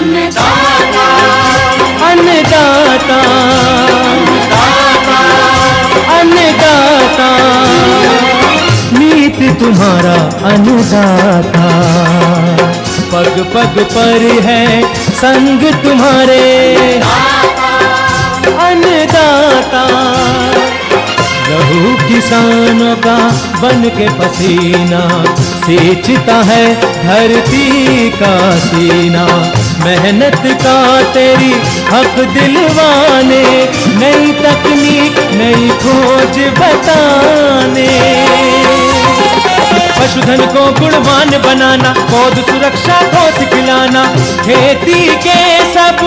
अन्नदाता अन्नदाता अन्नदाता नीत तुम्हारा अन्नदाता, पग पग पर है संग तुम्हारे अन्नदाता। लहू किसानों का बन के पसीना सींचता है धरती का सीना, मेहनत का तेरी हक दिलवाने, नई तकनीक नई खोज बताने। पशुधन को गुणवान बनाना, पौध सुरक्षा को सिखलाना, खेती के सब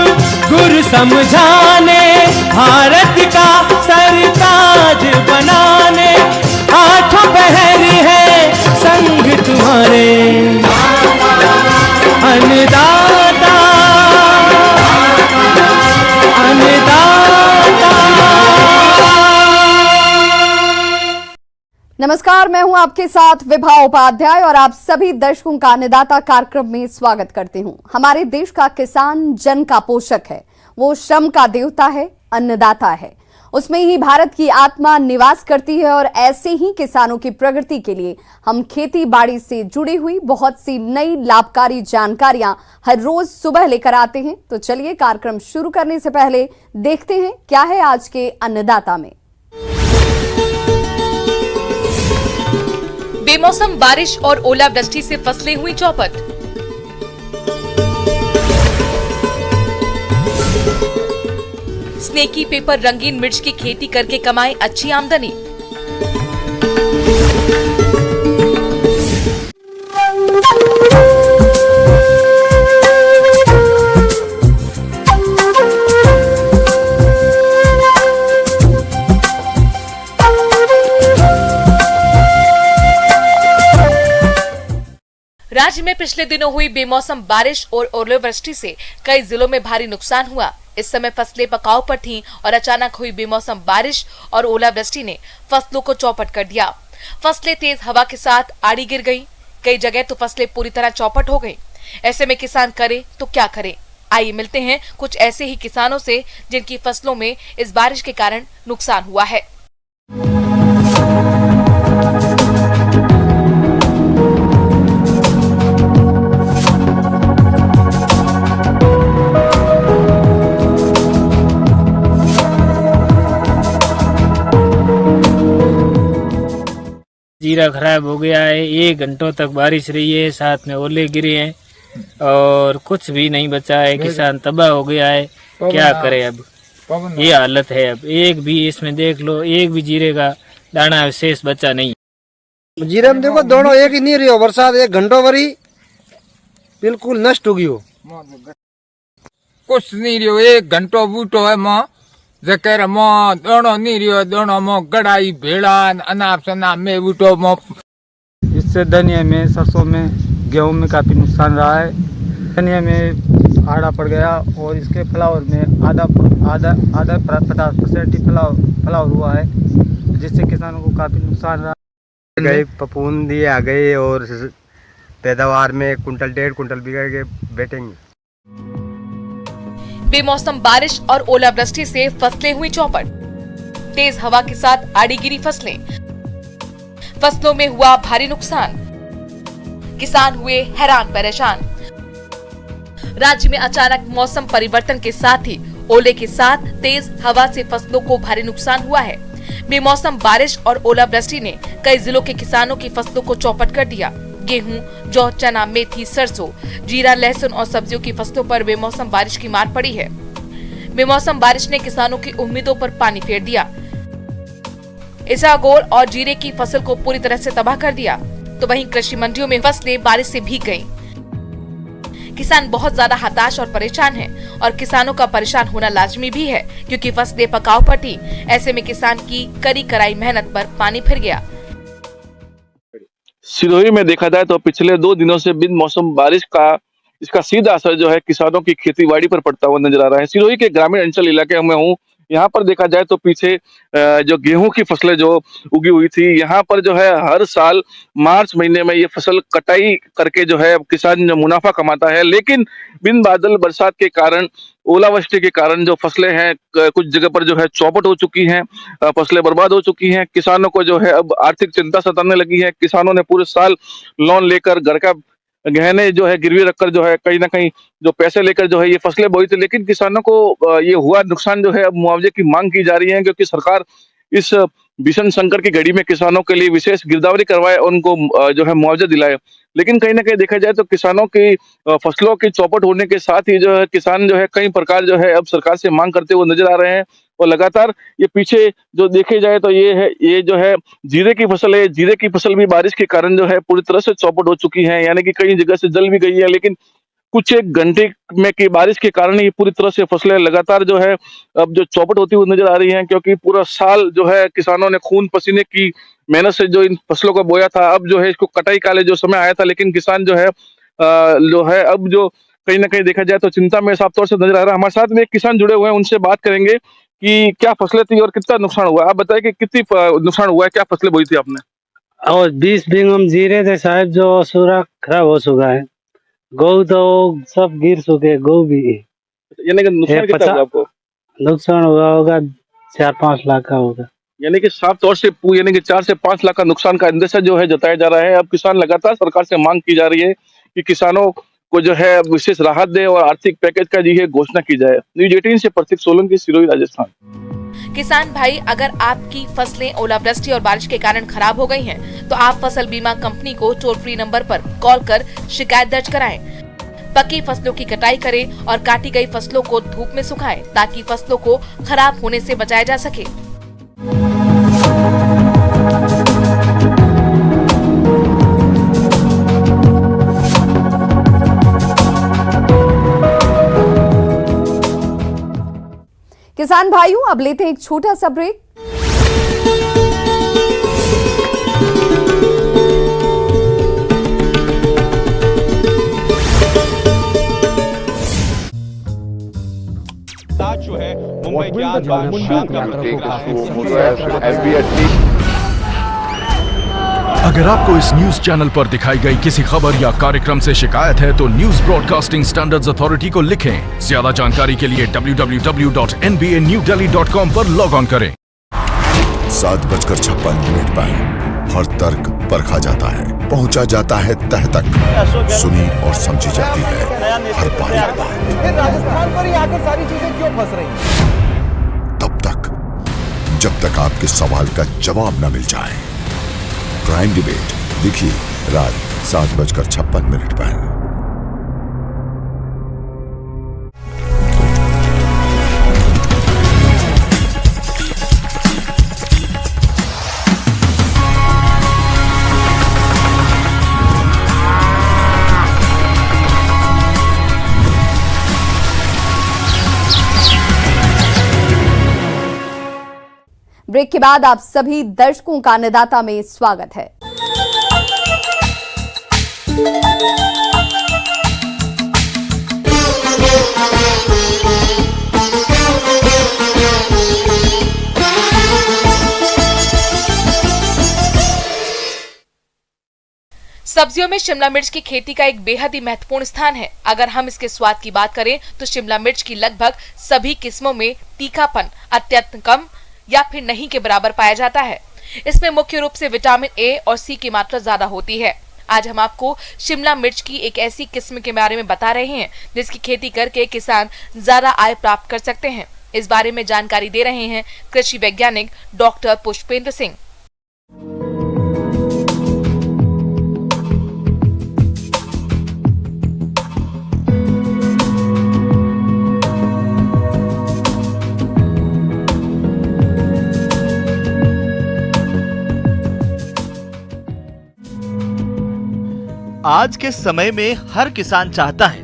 गुर समझाने, भारत का सरताज बनाने, आठों पहर है संग तुम्हारे अन्नदाता अन्नदाता। नमस्कार, मैं हूं आपके साथ विभा उपाध्याय और आप सभी दर्शकों का अन्नदाता कार्यक्रम में स्वागत करती हूं। हमारे देश का किसान जन का पोषक है, वो श्रम का देवता है, अन्नदाता है। उसमें ही भारत की आत्मा निवास करती है और ऐसे ही किसानों की प्रगति के लिए हम खेती बाड़ी से जुड़ी हुई बहुत सी नई लाभकारी जानकारियां हर रोज सुबह लेकर आते हैं। तो चलिए कार्यक्रम शुरू करने से पहले देखते हैं क्या है आज के अन्नदाता में। बेमौसम बारिश और ओलावृष्टि से फसलें हुई चौपट। स्नेकी पेपर रंगीन मिर्च की खेती करके कमाए अच्छी आमदनी। राज्य में पिछले दिनों हुई बेमौसम बारिश और ओलावृष्टि से कई जिलों में भारी नुकसान हुआ। इस समय फसलें पकाव पर थीं और अचानक हुई बेमौसम बारिश और ओलावृष्टि ने फसलों को चौपट कर दिया। फसलें तेज हवा के साथ आड़ी गिर गईं। कई जगह तो फसलें पूरी तरह चौपट हो गईं। ऐसे में किसान करे तो क्या करे? आइए मिलते हैं कुछ ऐसे ही किसानों से जिनकी फसलों में इस बारिश के कारण नुकसान हुआ है। जीरा खराब हो गया है, 1 घंटों तक बारिश रही है, साथ में ओले गिरे हैं और कुछ भी नहीं बचा है। किसान तबाह हो गया है, क्या करे अब, ये हालत है। अब एक भी इसमें देख लो, एक भी जीरे का दाना विशेष बचा नहीं। जीरे में देखो दोनों एक ही नहीं रही हो, बरसात 1 घंटों भरी बिल्कुल नष्ट हो गई हो, कुछ नहीं रही हो। 1 घंटों बूटो है माँ जकेर माँ दोनों नहीं रही हो, दोनों माँ गड़ाई भेड़ा अनाप शनाप में बूटो माँ। इससे धनिया में, सरसों में, गेहूं में काफी नुकसान रहा है। धनिया में आड़ा पड़ गया और इसके फ्लावर में आधा 50% ही फ्लावर हुआ है, जिससे किसानों को काफी नुकसान रहा। गए फफूंदी आ गए और पैदावार में 1 कुंटल 1.5 कुंटल बिगड़ के बैठेंगे। बेमौसम बारिश और ओलावृष्टि से फसलें हुई चौपट। तेज हवा के साथ आड़ी गिरी फसलें। फसलों में हुआ भारी नुकसान। किसान हुए हैरान परेशान। राज्य में अचानक मौसम परिवर्तन के साथ ही ओले के साथ तेज हवा से फसलों को भारी नुकसान हुआ है। बेमौसम बारिश और ओलावृष्टि ने कई जिलों के किसानों की फसलों को चौपट कर दिया। गेहूं, जौ, चना, मेथी, सरसों, जीरा, लहसुन और सब्जियों की फसलों पर बेमौसम बारिश की मार पड़ी है। बेमौसम बारिश ने किसानों की उम्मीदों पर पानी फेर दिया। इसबगोल और जीरे की फसल को पूरी तरह से तबाह कर दिया। तो वहीं कृषि मंडियों में फसलें बारिश से भीग गईं। किसान बहुत ज्यादा हताश और परेशान हैं और किसानों का परेशान होना लाजमी भी है, क्योंकि फसलें पकाव पर थी। ऐसे में किसान की कड़ी कराई मेहनत पर पानी फिर गया। सिरोही में देखा जाए तो पिछले 2 दिनों से बिन मौसम बारिश का इसका सीधा असर जो है किसानों की खेती बाड़ी पर पड़ता हुआ नजर आ रहा है। सिरोही के ग्रामीण अंचल इलाके में हूँ, यहाँ पर देखा जाए तो पीछे जो गेहूं की फसलें जो उगी हुई थी, यहाँ पर जो है हर साल मार्च महीने में ये फसल कटाई करके जो है किसान जो मुनाफा कमाता है, लेकिन बिन बादल बरसात के कारण, ओलावृष्टि के कारण जो फसलें हैं कुछ जगह पर जो है चौपट हो चुकी हैं, फसलें बर्बाद हो चुकी हैं। किसानों को जो है अब आर्थिक चिंता सताने लगी है। किसानों ने पूरे साल लोन लेकर घर का गहने जो है गिरवी रखकर जो है कहीं ना कहीं जो पैसे लेकर जो है ये फसलें बोई थी, लेकिन किसानों को ये हुआ नुकसान जो है अब मुआवजे की मांग की जा रही है, क्योंकि सरकार इस भीषण संकट की घड़ी में किसानों के लिए विशेष गिरदावरी करवाए और उनको जो है मुआवजा दिलाए। लेकिन कहीं ना कहीं देखा जाए तो किसानों की फसलों की चौपट होने के साथ ही जो है किसान जो है कई प्रकार जो है अब सरकार से मांग करते हुए नजर आ रहे हैं। और लगातार ये पीछे जो देखे जाए तो ये जो है जीरे की फसल है, जीरे की फसल भी बारिश के कारण जो है पूरी तरह से चौपट हो चुकी है, यानी कि कई जगह से जल भी गई है। लेकिन कुछ एक घंटे में की बारिश के कारण ये पूरी तरह से फसलें लगातार जो है अब जो चौपट होती हुई नजर आ रही हैं, क्योंकि पूरा साल जो है किसानों ने खून पसीने की मेहनत से जो इन फसलों को बोया था, अब जो है इसको कटाई का जो समय आया था, लेकिन किसान जो है अब जो कहीं ना कहीं देखा जाए तो चिंता में साफ तौर से नजर आ रहा है। हमारे साथ में एक किसान जुड़े हुए हैं, उनसे बात करेंगे कि क्या फसलें थी और कितना नुकसान हुआ। आप बताएं कि कितनी नुकसान हुआ है, क्या फसलें बोई थी आपने? और 20 बीघम जीरे थे साहब, जो सूरा खराब हो चुका है। गऊ तो सब गिर चुके, गऊ भी। यानी कि नुकसान कितना हुआ आपको? नुकसान हुआ होगा 4-5 लाख का होगा। यानी कि साफ तौर से यानी कि 4 से 5 लाख का नुकसान का अंदेशा जो है जताया जा रहा है। अब किसान लगातार सरकार से मांग की जा रही है कि किसानों को जो है विशेष राहत दे और आर्थिक पैकेज का जो है घोषणा की जाए। न्यूज़ 18 से प्रतीक सोलंकी, सिरोही, राजस्थान। किसान भाई, अगर आपकी फसलें ओलावृष्टि और बारिश के कारण खराब हो गई हैं, तो आप फसल बीमा कंपनी को टोल फ्री नंबर पर कॉल कर शिकायत दर्ज कराएं। पकी फसलों की कटाई करें और काटी गई फसलों को धूप में सुखाएं, ताकि फसलों को खराब होने से बचाया जा सके। किसान भाइयों, अब लेते हैं एक छोटा सा ब्रेक। जो है मुंबई के आसपास शाम का अगर आपको इस न्यूज चैनल पर दिखाई गई किसी खबर या कार्यक्रम से शिकायत है तो न्यूज ब्रॉडकास्टिंग स्टैंडर्ड्स अथॉरिटी को लिखें। ज्यादा जानकारी के लिए www.nbanewdelhi.com पर लॉग ऑन करें। 7:56 पर हर तर्क परखा जाता है, पहुंचा जाता है तह तक, सुनी और समझी जाती है हर बारीक बात। राजस्थान पर ही आकर सारी चीजें क्यों फंस रही हैं? तब तक जब तक आपके सवाल का जवाब न मिल जाए। क्राइम डिबेट देखिए रात 7:56 पर। ब्रेक के बाद आप सभी दर्शकों का अन्नदाता में स्वागत है। सब्जियों में शिमला मिर्च की खेती का एक बेहद ही महत्वपूर्ण स्थान है। अगर हम इसके स्वाद की बात करें तो शिमला मिर्च की लगभग सभी किस्मों में तीखापन अत्यंत कम या फिर नहीं के बराबर पाया जाता है। इसमें मुख्य रूप से विटामिन ए और सी की मात्रा ज्यादा होती है। आज हम आपको शिमला मिर्च की एक ऐसी किस्म के बारे में बता रहे हैं जिसकी खेती करके किसान ज्यादा आय प्राप्त कर सकते हैं। इस बारे में जानकारी दे रहे हैं कृषि वैज्ञानिक डॉक्टर पुष्पेंद्र सिंह। आज के समय में हर किसान चाहता है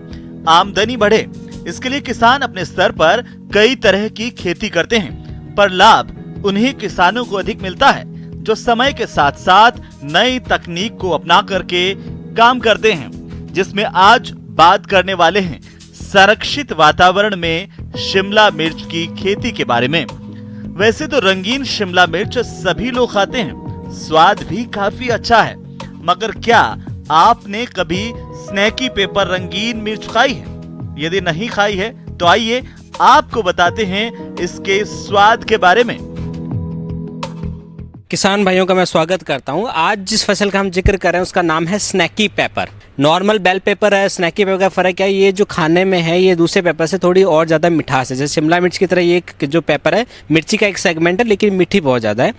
आमदनी बढ़े। इसके लिए किसान अपने स्तर पर कई तरह की खेती करते हैं, पर लाभ उन्हीं किसानों को अधिक मिलता है जो समय के साथ साथ नई तकनीक को अपना करके काम करते हैं। जिसमें आज बात करने वाले हैं संरक्षित वातावरण में शिमला मिर्च की खेती के बारे में। वैसे तो रंगीन शिमला मिर्च सभी लोग खाते हैं, स्वाद भी काफी अच्छा है, मगर क्या आपने कभी स्नैकी पेपर रंगीन मिर्च खाई है? यदि नहीं खाई है तो आइए आपको बताते हैं इसके स्वाद के बारे में। किसान भाइयों का मैं स्वागत करता हूं। आज जिस फसल का हम जिक्र कर रहे हैं उसका नाम है स्नैकी पेपर। नॉर्मल बेल पेपर है, स्नैकी पेपर का फर्क क्या है? ये जो खाने में है ये दूसरे पेपर से थोड़ी और ज़्यादा मिठास है। जैसे शिमला मिर्च की तरह ये जो पेपर है मिर्ची का एक सेगमेंट है, लेकिन मीठी बहुत ज़्यादा है।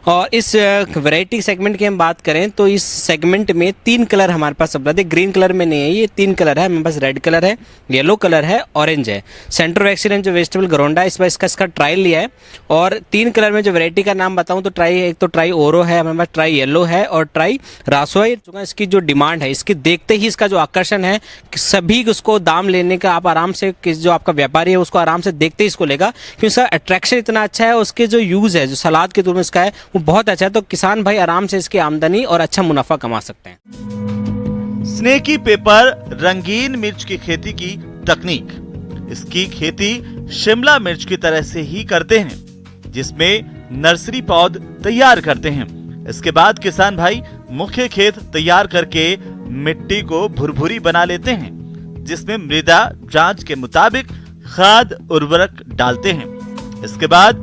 और इस वैरायटी सेगमेंट की हम बात करें तो इस सेगमेंट में 3 कलर हमारे पास उपलब्ध है। ग्रीन कलर में नहीं है, ये 3 कलर है हमारे पास। रेड कलर है, येलो कलर है, ऑरेंज है। सेंटर एक्सीलेंट जो वेजिटेबल गरोंडा है, इस बार इसका ट्रायल लिया है। और 3 कलर में जो वैरायटी का नाम बताऊँ तो एक तो ट्राई ओरो है हमारे पास, ट्राई येलो है और ट्राई रासो है। इसकी जो डिमांड है, इसके देखते ही इसका जो आकर्षण है कि सभी उसको दाम लेने का आप आराम से, जो आपका व्यापारी है उसको आराम से देखते ही इसको लेगा, क्योंकि इसका अट्रैक्शन इतना अच्छा है। उसके जो यूज है, जो सलाद के तौर में इसका है वो बहुत अच्छा है। तो किसान भाई आराम से इसकी आमदनी और अच्छा मुनाफा कमा सकते हैं। स्नैकी पेपर रंगीन मिर्च की खेती की तकनीक। इसकी खेती शिमला मिर्च की तरह से ही करते हैं, जिसमें नर्सरी पौध तैयार करते हैं। इसके बाद किसान भाई मुख्य खेत तैयार करके मिट्टी को भुरभुरी बना लेते हैं, जिसमें मृदा जांच के मुताबिक खाद उर्वरक डालते हैं। इसके बाद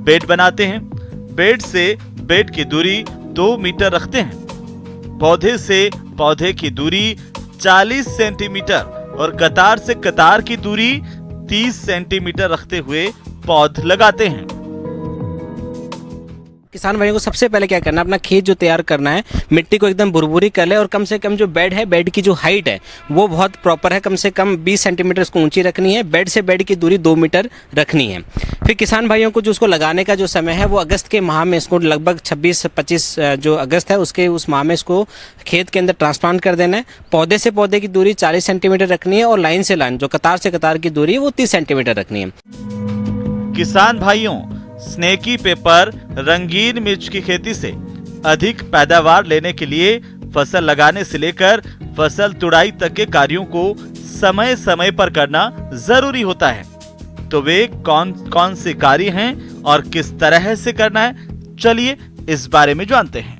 बेड बनाते हैं। बेड से बेड की दूरी 2 मीटर रखते हैं। पौधे से पौधे की दूरी 40 सेंटीमीटर और कतार से कतार की दूरी 30 सेंटीमीटर रखते हुए पौध लगाते हैं। किसान भाइयों को सबसे पहले क्या करना है, अपना खेत जो तैयार करना है, मिट्टी को एकदम भुरभुरी कर ले और कम से कम जो बेड है, बेड की जो हाइट है वो बहुत प्रॉपर है, कम से कम 20 सेंटीमीटर इसको ऊंची रखनी है। बेड से बेड की दूरी 2 मीटर रखनी है। फिर किसान भाइयों को जो उसको लगाने का जो समय है वो अगस्त के माह में, इसको लगभग 26-25 जो अगस्त है उसके उस माह में इसको खेत के अंदर ट्रांसप्लांट कर देना है। पौधे से पौधे की दूरी 40 सेंटीमीटर रखनी है और लाइन से लाइन जो कतार से कतार की दूरी है वो 30 सेंटीमीटर रखनी है। किसान भाइयों, स्नैकी पेपर रंगीन मिर्च की खेती से अधिक पैदावार लेने के लिए फसल लगाने से लेकर फसल तुड़ाई तक के कार्यों को समय समय पर करना जरूरी होता है। तो वे कौन कौन से कार्य हैं और किस तरह से करना है, चलिए इस बारे में जानते हैं।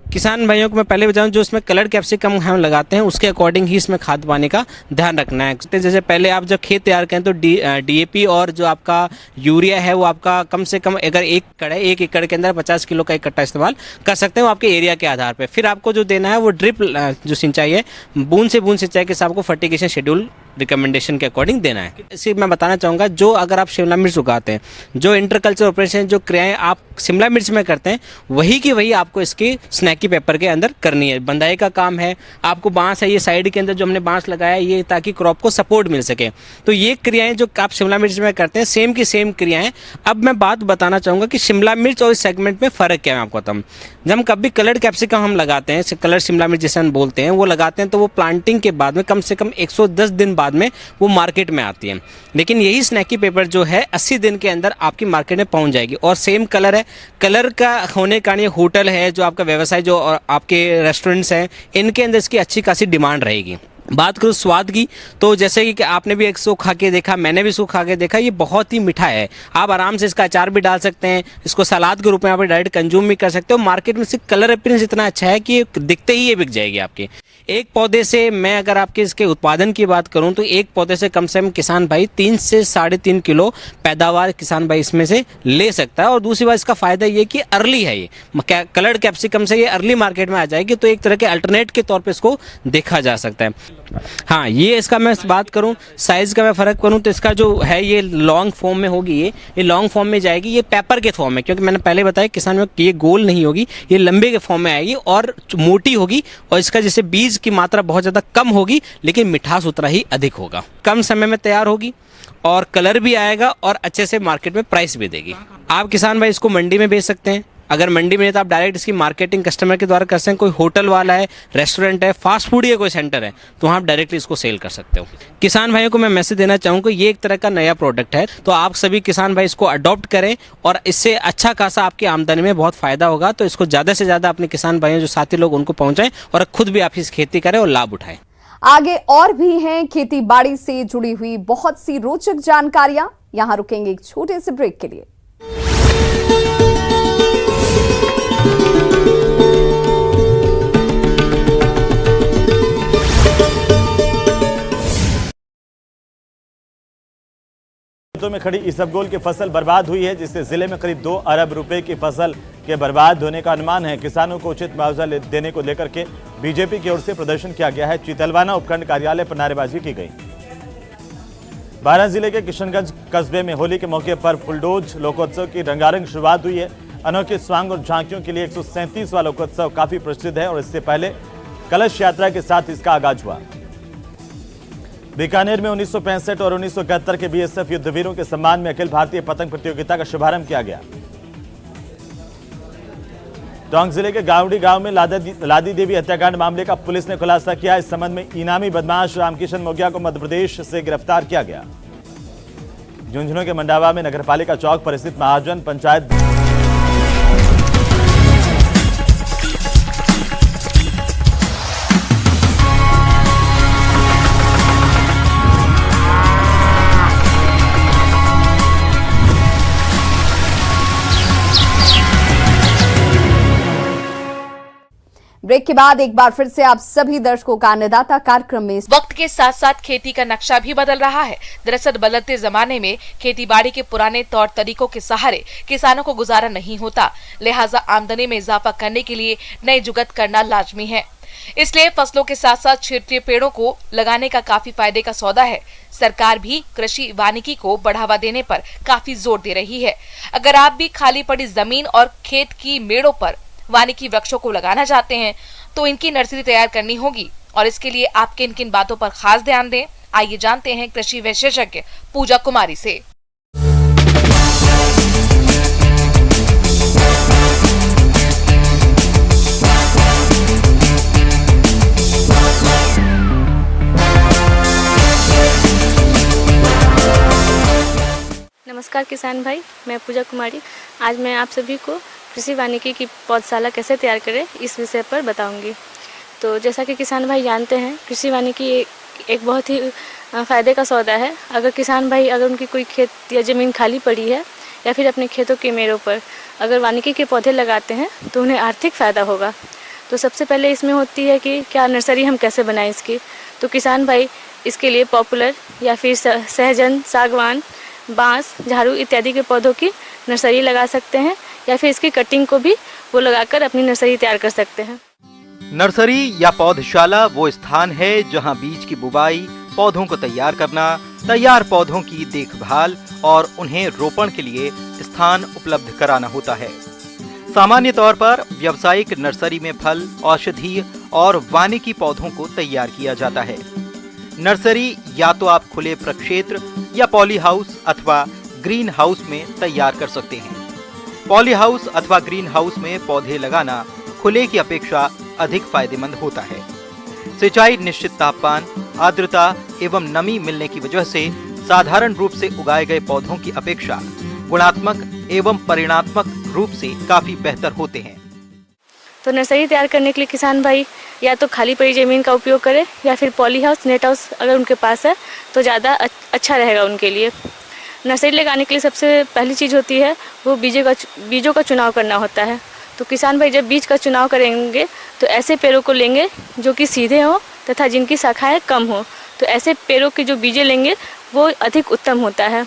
किसान भाइयों को मैं पहले बताऊं, जो इसमें कलर कैप्सिकम हम लगाते हैं उसके अकॉर्डिंग ही इसमें खाद पानी का ध्यान रखना है। जैसे पहले आप जब खेत तैयार करें तो डीएपी और जो आपका यूरिया है वो आपका कम से कम, अगर 1 एकड़ के अंदर 50 किलो का इकट्ठा इस्तेमाल कर सकते हैं, वो आपके एरिया के आधार पर। फिर आपको जो देना है वो ड्रिप जो सिंचाई है, बूंद से बूंद सिंचाई के साथ आपको फर्टिगेशन शेड्यूल रिकमेंडेशन के अकॉर्डिंग देना है। इसी मैं बताना चाहूँगा, जो अगर आप शिमला मिर्च उगाते हैं, जो इंटरकल्चर ऑपरेशन जो क्रियाएं आप शिमला मिर्च में करते हैं वही की वही आपको इसकी स्नैकी पेपर के अंदर करनी है। बंदाई का काम है, आपको बांस है ये साइड के अंदर जो हमने बांस लगाया है ये ताकि क्रॉप को सपोर्ट मिल सके। तो ये क्रियाएं जो आप शिमला मिर्च में करते हैं सेम की सेम क्रियाएं। अब मैं बात बताना चाहूँगा कि शिमला मिर्च और इस सेगमेंट में फ़र्क क्या है आपको बताऊँ। जब हम कभी कलर्ड कैप्सिकम हम लगाते हैं, कलर शिमला मिर्च जिसे हम बोलते हैं, वो लगाते हैं तो वो प्लांटिंग के बाद में कम से कम 110 दिन बाद में वो मार्केट में आती है। लेकिन यही स्नैकी पेपर जो है 80 दिन के अंदर आपकी मार्केट में पहुंच जाएगी। और सेम कलर है, कलर का होने का ये होटल है, जो आपका व्यवसाय, जो आपके रेस्टोरेंट्स हैं, इनके अंदर इसकी अच्छी खासी डिमांड रहेगी। बात करूँ स्वाद की, तो जैसे कि आपने भी इसको खा के देखा, मैंने भी इसको खा के देखा, ये बहुत ही मीठा है। आप आराम से इसका अचार भी डाल सकते हैं, इसको सलाद के रूप में आप डायरेक्ट कंज्यूम भी कर सकते हो। मार्केट में इसका कलर अपीयरेंस इतना अच्छा है कि दिखते ही ये बिक जाएगी आपकी। एक पौधे से, मैं अगर आपके इसके उत्पादन की बात करूं तो एक पौधे से कम किसान भाई 3 से 3.5 किलो पैदावार किसान भाई इसमें से ले सकता है। और दूसरी बात इसका फायदा ये कि अर्ली है, ये कलर्ड कैप्सिकम से ये अर्ली मार्केट में आ जाएगी, तो एक तरह के अल्टरनेट के तौर पे इसको देखा जा सकता है। हाँ, ये इसका मैं बात करूं साइज का मैं फ़र्क करूं तो इसका जो है ये लॉन्ग फॉर्म में होगी, ये लॉन्ग फॉर्म में जाएगी, ये पेपर के फॉर्म में, क्योंकि मैंने पहले बताया किसान में ये गोल नहीं होगी, ये लंबे के फॉर्म में आएगी और मोटी होगी। और इसका जैसे बीज की मात्रा बहुत ज़्यादा कम होगी लेकिन मिठास उतना ही अधिक होगा। कम समय में तैयार होगी और कलर भी आएगा और अच्छे से मार्केट में प्राइस भी देगी। आप किसान भाई इसको मंडी में बेच सकते हैं। अगर मंडी में है तो आप डायरेक्ट इसकी मार्केटिंग कस्टमर के द्वारा कर सकते हैं। कोई होटल वाला है, रेस्टोरेंट है, फास्ट फूड या कोई सेंटर है तो वहाँ आप डायरेक्टली इसको सेल कर सकते हो। किसान भाइयों को मैं मैसेज देना चाहूँगा, ये एक तरह का नया प्रोडक्ट है, तो आप सभी किसान भाई इसको अडॉप्ट करें और इससे अच्छा खासा आपकी आमदनी में बहुत फायदा होगा। तो इसको ज़्यादा से ज़्यादा अपने किसान भाइयों जो साथी लोग उनको पहुँचाएं और खुद भी आप इस खेती करें और लाभ उठाएं। आगे और भी हैं खेती बाड़ी से जुड़ी हुई बहुत सी रोचक जानकारियां। यहां रुकेंगे एक छोटे से ब्रेक के लिए। में खड़ी इसबगोल की फसल बर्बाद हुई है, जिससे जिले में करीब 2 अरब रुपए की फसल के बर्बाद होने का अनुमान है। किसानों को उचित मुआवजा देने को लेकर के बीजेपी की ओर से प्रदर्शन किया गया है। चीतलवाना उपखंड कार्यालय पर नारेबाजी की गई। बारां जिले के किशनगंज कस्बे में होली के मौके पर फुलडोज लोकोत्सव की रंगारंग शुरुआत हुई है। अनोखे स्वांग और झांकियों के लिए 137वां लोकोत्सव काफी प्रसिद्ध है और इससे पहले कलश यात्रा के साथ इसका आगाज हुआ। बीकानेर में 1965 और 1971 के बीएसएफ युद्धवीरों के सम्मान में अखिल भारतीय पतंग प्रतियोगिता का शुभारंभ किया गया। टोंक जिले के गावड़ी गांव में लादी देवी हत्याकांड मामले का पुलिस ने खुलासा किया। इस संबंध में इनामी बदमाश रामकिशन मोगिया को मध्य प्रदेश से गिरफ्तार किया गया। झुंझुनू के मंडावा में नगरपालिका चौक पर स्थित महाजन पंचायत ब्रेक के बाद एक बार फिर से आप सभी दर्शकों का अन्नदाता कार्यक्रम में। वक्त के साथ साथ खेती का नक्शा भी बदल रहा है। दरअसल बदलते जमाने में खेतीबाड़ी के पुराने तौर तरीकों के सहारे किसानों को गुजारा नहीं होता, लिहाजा आमदनी में इजाफा करने के लिए नई जुगत करना लाजमी है। इसलिए फसलों के साथ साथ क्षेत्रीय पेड़ों को लगाने का काफी फायदे का सौदा है। सरकार भी कृषि वानिकी को बढ़ावा देने पर काफी जोर दे रही है। अगर आप भी खाली पड़ी जमीन और खेत की मेड़ों पर वानिकी वृक्षों को लगाना चाहते हैं तो इनकी नर्सरी तैयार करनी होगी और इसके लिए आप किन किन बातों पर खास ध्यान दें, आइए जानते हैं कृषि विशेषज्ञ पूजा कुमारी से। नमस्कार किसान भाई, मैं पूजा कुमारी। आज मैं आप सभी को कृषि वानिकी की पौधशाला कैसे तैयार करें इस विषय पर बताऊंगी। तो जैसा कि किसान भाई जानते हैं, कृषि वानिकी एक बहुत ही फ़ायदे का सौदा है। अगर किसान भाई अगर उनकी कोई खेत या ज़मीन खाली पड़ी है या फिर अपने खेतों के मेड़ों पर अगर वानिकी के पौधे लगाते हैं तो उन्हें आर्थिक फ़ायदा होगा। तो सबसे पहले इसमें होती है कि क्या नर्सरी हम कैसे बनाएं इसकी। तो किसान भाई इसके लिए पॉपुलर या फिर सहजन, सागवान, बांस, झाड़ू इत्यादि के पौधों की नर्सरी लगा सकते हैं या फिर इसकी कटिंग को भी वो लगाकर अपनी नर्सरी तैयार कर सकते हैं। नर्सरी या पौधशाला वो स्थान है जहां बीज की बुवाई, पौधों को तैयार करना, तैयार पौधों की देखभाल और उन्हें रोपण के लिए स्थान उपलब्ध कराना होता है। सामान्य तौर पर व्यावसायिक नर्सरी में फल, औषधीय और वानिकी पौधों को तैयार किया जाता है। नर्सरी या तो आप खुले प्रक्षेत्र या पॉली हाउस अथवा ग्रीन हाउस में तैयार कर सकते हैं। पॉली हाउस अथवा ग्रीन हाउस में पौधे लगाना खुले की अपेक्षा अधिक फायदेमंद होता है। सिंचाई निश्चित तापमान, आर्द्रता एवं नमी मिलने की वजह से साधारण रूप से उगाए गए पौधों की अपेक्षा गुणात्मक एवं परिणात्मक रूप से काफी बेहतर होते हैं। तो नर्सरी तैयार करने के लिए किसान भाई या तो खाली पड़ी जमीन का उपयोग करें या फिर पॉली हाउस, नेट हाउस अगर उनके पास है तो ज़्यादा अच्छा रहेगा उनके लिए। नर्सरी लगाने के लिए सबसे पहली चीज़ होती है वो बीजों का चुनाव करना होता है। तो किसान भाई जब बीज का चुनाव करेंगे तो ऐसे पेड़ों को लेंगे जो कि सीधे हों तथा जिनकी शाखाएं कम हो। तो ऐसे पेड़ों के जो बीजे लेंगे वो अधिक उत्तम होता है।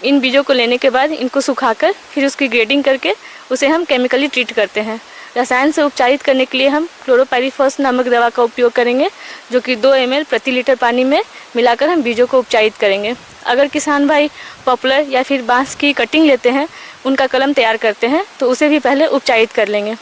इन बीजों को लेने के बाद इनको सुखाकर फिर उसकी ग्रेडिंग करके उसे हम केमिकली ट्रीट करते हैं। रसायन से उपचारित करने के लिए हम क्लोरोपाइरीफॉस नामक दवा का उपयोग करेंगे, जो कि 2 ml प्रति लीटर पानी में मिलाकर हम बीजों को उपचारित करेंगे। अगर किसान भाई पॉपुलर या फिर बांस की कटिंग लेते हैं, उनका कलम तैयार करते हैं, तो उसे भी पहले उपचारित कर लेंगे।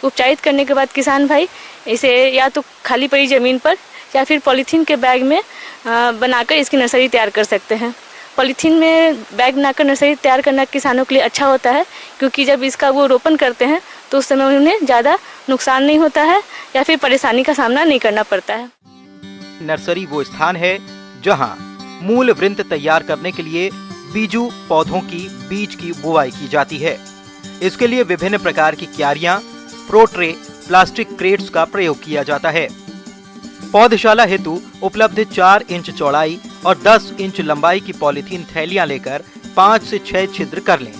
उपचारित करने के बाद किसान भाई इसे या तो खाली पड़ी ज़मीन पर या फिर पॉलीथीन के बैग में बनाकर इसकी नर्सरी तैयार कर सकते हैं। पॉलीथीन में बैग बनाकर नर्सरी तैयार करना किसानों के लिए अच्छा होता है, क्योंकि जब इसका वो रोपण करते हैं तो उस समय उन्हें ज़्यादा नुकसान नहीं होता है या फिर परेशानी का सामना नहीं करना पड़ता है। नर्सरी वो स्थान है जहां मूल वृंत तैयार करने के लिए बीजू पौधों की बीज की बुवाई की जाती है। इसके लिए विभिन्न प्रकार की क्यारियां, प्रोट्रे, प्लास्टिक क्रेट्स का प्रयोग किया जाता है। पौधशाला हेतु उपलब्ध 4 इंच चौड़ाई और 10 इंच लंबाई की पॉलीथीन थैलियां लेकर 5 से 6 छिद्र कर लें।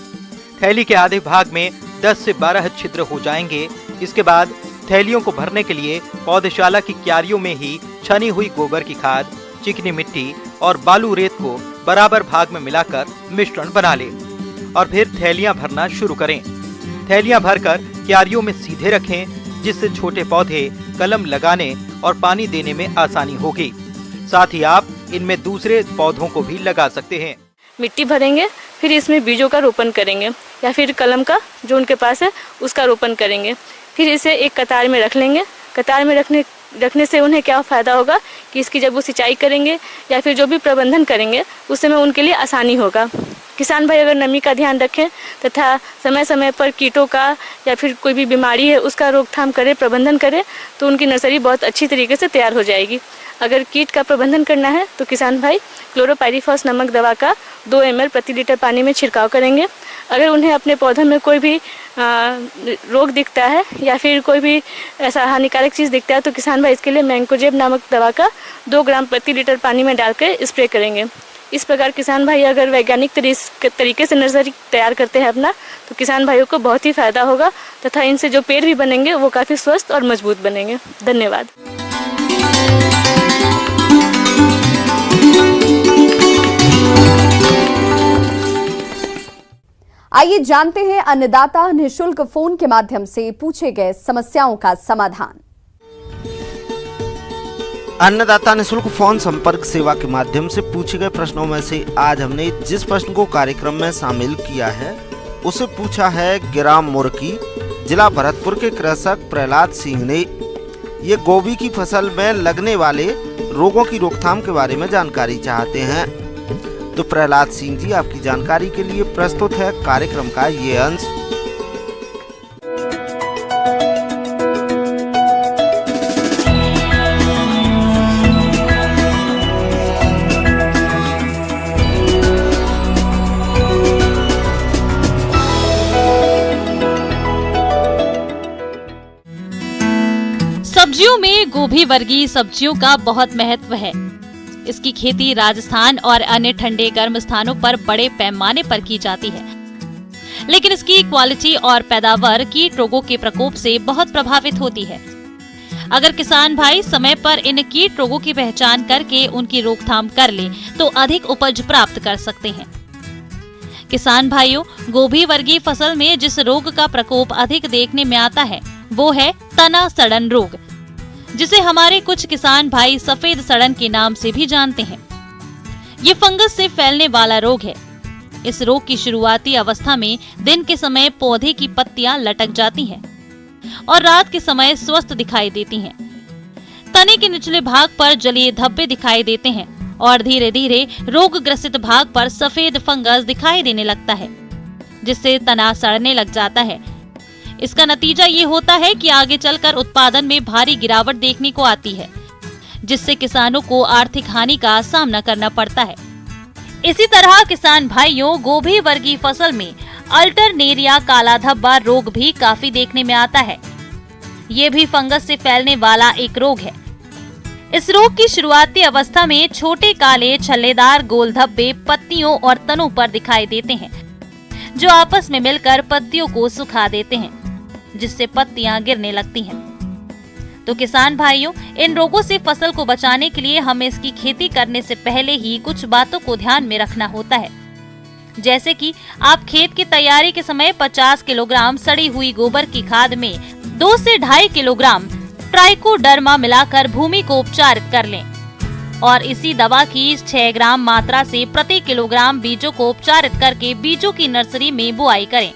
थैली के आधे भाग में 10 से 12 छिद्र हो जाएंगे। इसके बाद थैलियों को भरने के लिए पौधशाला की क्यारियों में ही छनी हुई गोबर की खाद, चिकनी मिट्टी और बालू रेत को बराबर भाग में मिलाकर मिश्रण बना लें और फिर थैलियां भरना शुरू करें। थैलियां भरकर क्यारियों में सीधे रखें, जिससे छोटे पौधे कलम लगाने और पानी देने में आसानी होगी। साथ ही आप इनमें दूसरे पौधों को भी लगा सकते हैं। मिट्टी भरेंगे, फिर इसमें बीजों का रोपण करेंगे या फिर कलम का जो उनके पास है उसका रोपण करेंगे। फिर इसे एक कतार में रख लेंगे। कतार में रखने से उन्हें क्या फ़ायदा होगा कि इसकी जब वो सिंचाई करेंगे या फिर जो भी प्रबंधन करेंगे उस समय उनके लिए आसानी होगा। किसान भाई अगर नमी का ध्यान रखें तथा समय समय पर कीटों का या फिर कोई भी बीमारी है उसका रोकथाम करे, प्रबंधन करे, तो उनकी नर्सरी बहुत अच्छी तरीके से तैयार हो जाएगी। अगर कीट का प्रबंधन करना है तो किसान भाई क्लोरोपाइरीफॉस नामक दवा का 2 ml प्रति लीटर पानी में छिड़काव करेंगे। अगर उन्हें अपने पौधों में कोई भी रोग दिखता है या फिर कोई भी ऐसा हानिकारक चीज़ दिखता है तो किसान भाई इसके लिए मैंकोजेब नामक दवा का 2 ग्राम प्रति लीटर पानी में डालकर स्प्रे करेंगे। इस प्रकार किसान भाई अगर वैज्ञानिक तरीके से नर्सरी तैयार करते हैं अपना, तो किसान भाइयों को बहुत ही फायदा होगा तथा इनसे जो पेड़ भी बनेंगे वो काफ़ी स्वस्थ और मजबूत बनेंगे। धन्यवाद। आइए जानते हैं अन्नदाता निःशुल्क फोन के माध्यम से पूछे गए समस्याओं का समाधान। अन्नदाता निःशुल्क फोन संपर्क सेवा के माध्यम से पूछे गए प्रश्नों में से आज हमने जिस प्रश्न को कार्यक्रम में शामिल किया है उसे पूछा है ग्राम मुरकी, जिला भरतपुर के कृषक प्रहलाद सिंह ने। ये गोभी की फसल में लगने वाले रोगों की रोकथाम के बारे में जानकारी चाहते हैं। तो प्रहलाद सिंह जी, आपकी जानकारी के लिए प्रस्तुत है कार्यक्रम का ये अंश। सब्जियों में गोभी वर्गीय सब्जियों का बहुत महत्व है। इसकी खेती राजस्थान और अन्य ठंडे गर्म स्थानों पर बड़े पैमाने पर की जाती है, लेकिन इसकी क्वालिटी और पैदावार कीट रोगों के प्रकोप से बहुत प्रभावित होती है। अगर किसान भाई समय पर इन कीट रोगों की पहचान करके उनकी रोकथाम कर ले तो अधिक उपज प्राप्त कर सकते हैं। किसान भाइयों, गोभी वर्गीय फसल में जिस रोग का प्रकोप अधिक देखने में आता है वो है तना सड़न रोग, जिसे हमारे कुछ किसान भाई सफेद सड़न के नाम से भी जानते हैं। ये फंगस से फैलने वाला रोग है। इस रोग की शुरुआती अवस्था में दिन के समय पौधे की पत्तियां लटक जाती हैं और रात के समय स्वस्थ दिखाई देती हैं। तने के निचले भाग पर जलीय धब्बे दिखाई देते हैं और धीरे धीरे रोग ग्रसित भाग पर सफेद फंगस दिखाई देने लगता है, जिससे तना सड़ने लग जाता है। इसका नतीजा ये होता है कि आगे चलकर उत्पादन में भारी गिरावट देखने को आती है, जिससे किसानों को आर्थिक हानि का सामना करना पड़ता है। इसी तरह किसान भाइयों, गोभी वर्गीय फसल में अल्टरनेरिया काला धब्बा रोग भी काफी देखने में आता है। ये भी फंगस से फैलने वाला एक रोग है। इस रोग की शुरुआती अवस्था में छोटे काले छल्लेदार गोल धब्बे पत्तियों और तनों पर दिखाई देते हैं, जो आपस में मिलकर पत्तियों को सुखा देते हैं, जिससे पत्तियां गिरने लगती हैं। तो किसान भाइयों, इन रोगों से फसल को बचाने के लिए हमें इसकी खेती करने से पहले ही कुछ बातों को ध्यान में रखना होता है। जैसे कि आप खेत की तैयारी के समय 50 किलोग्राम सड़ी हुई गोबर की खाद में 2 से 2.5 किलोग्राम ट्राइकोडर्मा मिलाकर भूमि को उपचारित कर लें और इसी दवा की 6 ग्राम मात्रा से प्रति किलोग्राम बीजों को उपचारित करके बीजों की नर्सरी में बुआई करें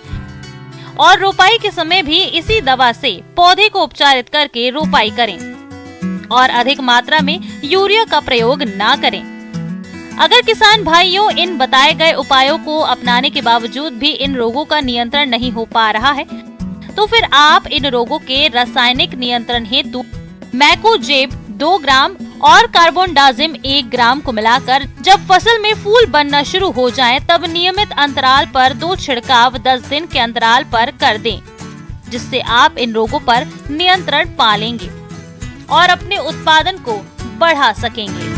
और रोपाई के समय भी इसी दवा से पौधे को उपचारित करके रोपाई करें और अधिक मात्रा में यूरिया का प्रयोग ना करें। अगर किसान भाइयों इन बताए गए उपायों को अपनाने के बावजूद भी इन रोगों का नियंत्रण नहीं हो पा रहा है, तो फिर आप इन रोगों के रासायनिक नियंत्रण हेतु मैकोजेब 2 ग्राम और कार्बोनडाजिम 1 ग्राम को मिलाकर जब फसल में फूल बनना शुरू हो जाएं, तब नियमित अंतराल पर 2 छिड़काव 10 दिन के अंतराल पर कर दें, जिससे आप इन रोगों पर नियंत्रण पा लेंगे। और अपने उत्पादन को बढ़ा सकेंगे।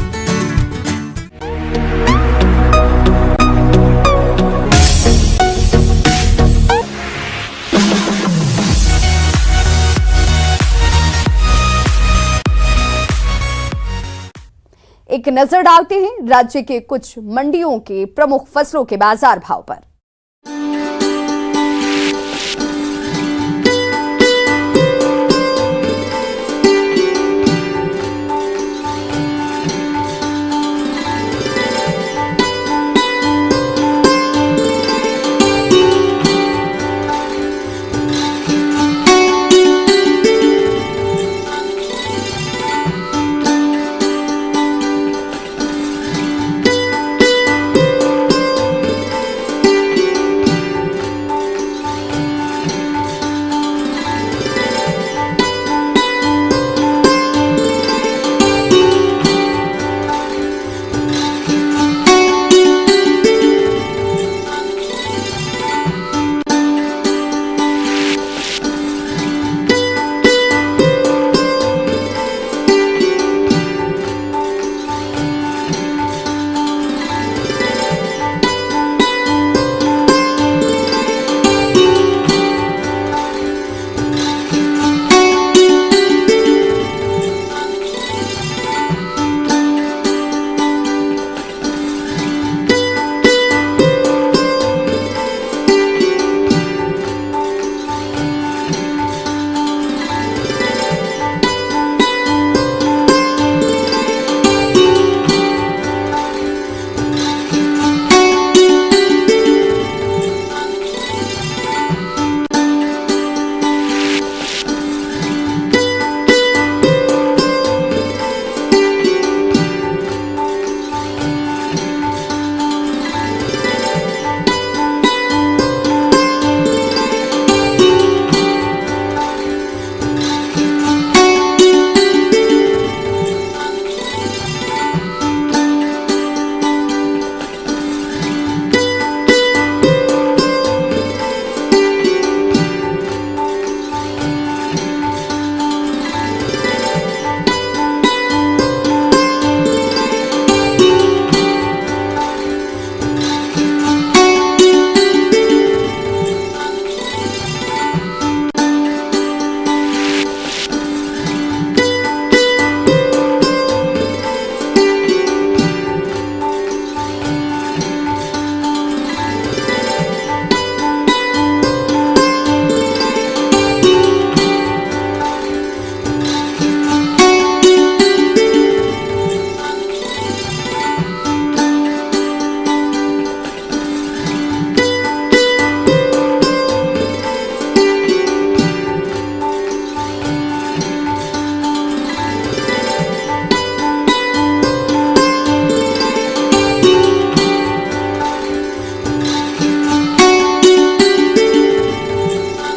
एक नजर डालते हैं राज्य के कुछ मंडियों के प्रमुख फसलों के बाजार भाव पर।